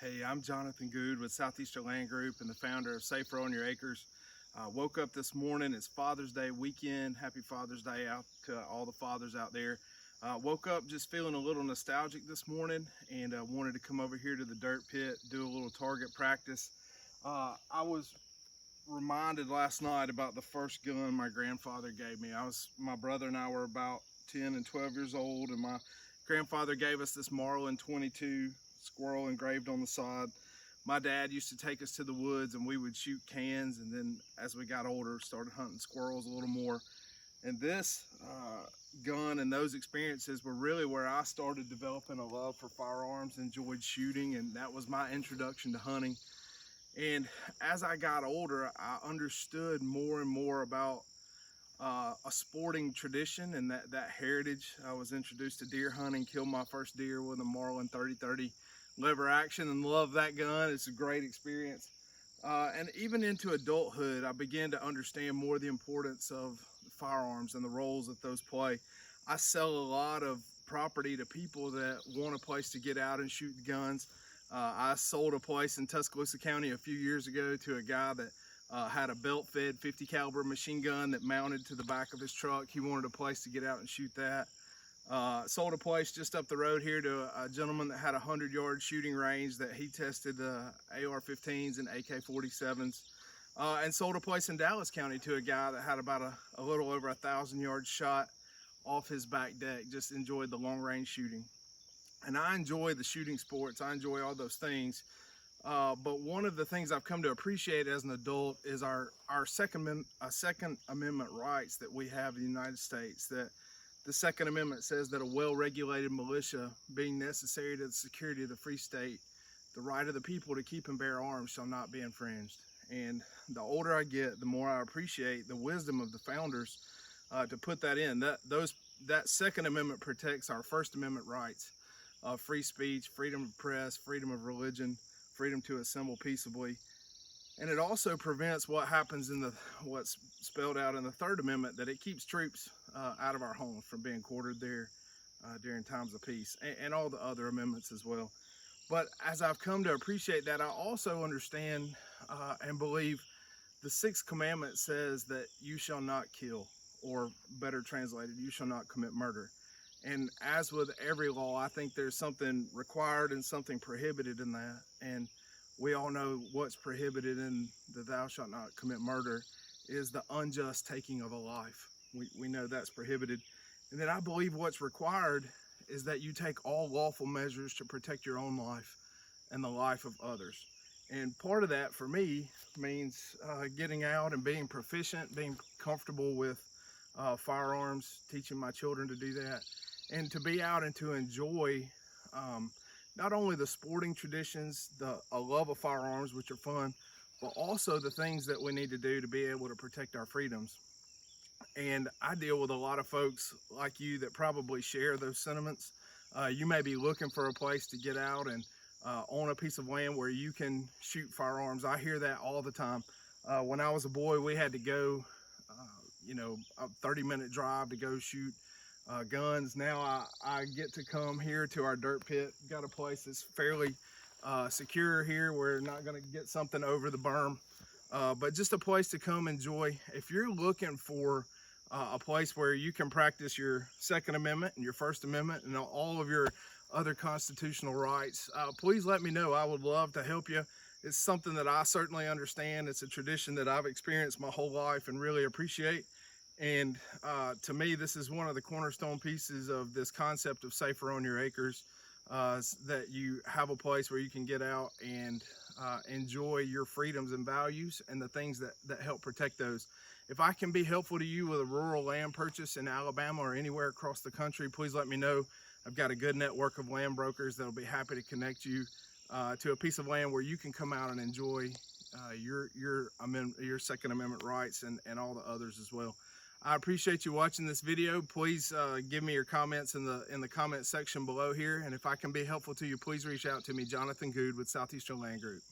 Hey, I'm Jonathan Goode with Southeastern Land Group and the founder of Safer on Your Acres. Woke up this morning, it's Father's Day weekend. Happy Father's Day out to all the fathers out there. Woke up just feeling a little nostalgic this morning and wanted to come over here to the dirt pit, do a little target practice. I was reminded last night about the first gun my grandfather gave me. My brother and I were about 10 and 12 years old, and my grandfather gave us this Marlin 22 squirrel engraved on the side. My dad used to take us to the woods and we would shoot cans, and then as we got older started hunting squirrels a little more. And this gun and those experiences were really where I started developing a love for firearms, enjoyed shooting, and that was my introduction to hunting. And as I got older, I understood more and more about a sporting tradition and that heritage. I was introduced to deer hunting, killed my first deer with a Marlin 30-30 lever action, and love that gun. It's a great experience. And even into adulthood, I began to understand more the importance of firearms and the roles that those play. I sell a lot of property to people that want a place to get out and shoot guns. I sold a place in Tuscaloosa County a few years ago to a guy that had a belt-fed 50 caliber machine gun that mounted to the back of his truck. He wanted a place to get out and shoot that. Sold a place just up the road here to a gentleman that had a 100-yard shooting range that he tested AR-15s and AK-47s. And sold a place in Dallas County to a guy that had about a little over 1,000-yard shot off his back deck. Just enjoyed the long-range shooting. And I enjoy the shooting sports. I enjoy all those things. But one of the things I've come to appreciate as an adult is our Second Amendment rights that we have in the United States. That the Second Amendment says that a well-regulated militia, being necessary to the security of the free state, the right of the people to keep and bear arms shall not be infringed. And the older I get, the more I appreciate the wisdom of the founders to put that in. That Second Amendment protects our First Amendment rights. Free speech, freedom of press, freedom of religion, freedom to assemble peaceably. And it also prevents what happens in what's spelled out in the Third Amendment, that it keeps troops out of our homes from being quartered there during times of peace, and all the other amendments as well. But as I've come to appreciate that, I also understand and believe the Sixth Commandment says that you shall not kill, or better translated, you shall not commit murder. And as with every law, I think there's something required and something prohibited in that. And we all know what's prohibited in the thou shalt not commit murder is the unjust taking of a life. We know that's prohibited. And then I believe what's required is that you take all lawful measures to protect your own life and the life of others. And part of that for me means getting out and being proficient, being comfortable with firearms, teaching my children to do that. And to be out and to enjoy not only the sporting traditions, a love of firearms, which are fun, but also the things that we need to do to be able to protect our freedoms. And I deal with a lot of folks like you that probably share those sentiments. You may be looking for a place to get out and own a piece of land where you can shoot firearms. I hear that all the time. When I was a boy, we had to go, a 30-minute drive to go shoot guns. Now I get to come here to our dirt pit. Got a place that's fairly secure here. We're not going to get something over the berm, but just a place to come enjoy. If you're looking for a place where you can practice your Second Amendment and your First Amendment and all of your other constitutional rights, please let me know. I would love to help you. It's something that I certainly understand. It's a tradition that I've experienced my whole life and really appreciate. And to me, this is one of the cornerstone pieces of this concept of Safer on Your Acres, that you have a place where you can get out and enjoy your freedoms and values and the things that help protect those. If I can be helpful to you with a rural land purchase in Alabama or anywhere across the country, please let me know. I've got a good network of land brokers that'll be happy to connect you to a piece of land where you can come out and enjoy your Second Amendment rights and all the others as well. I appreciate you watching this video. Please give me your comments in the comment section below here. And if I can be helpful to you, please reach out to me, Jonathan Goode with Southeastern Land Group.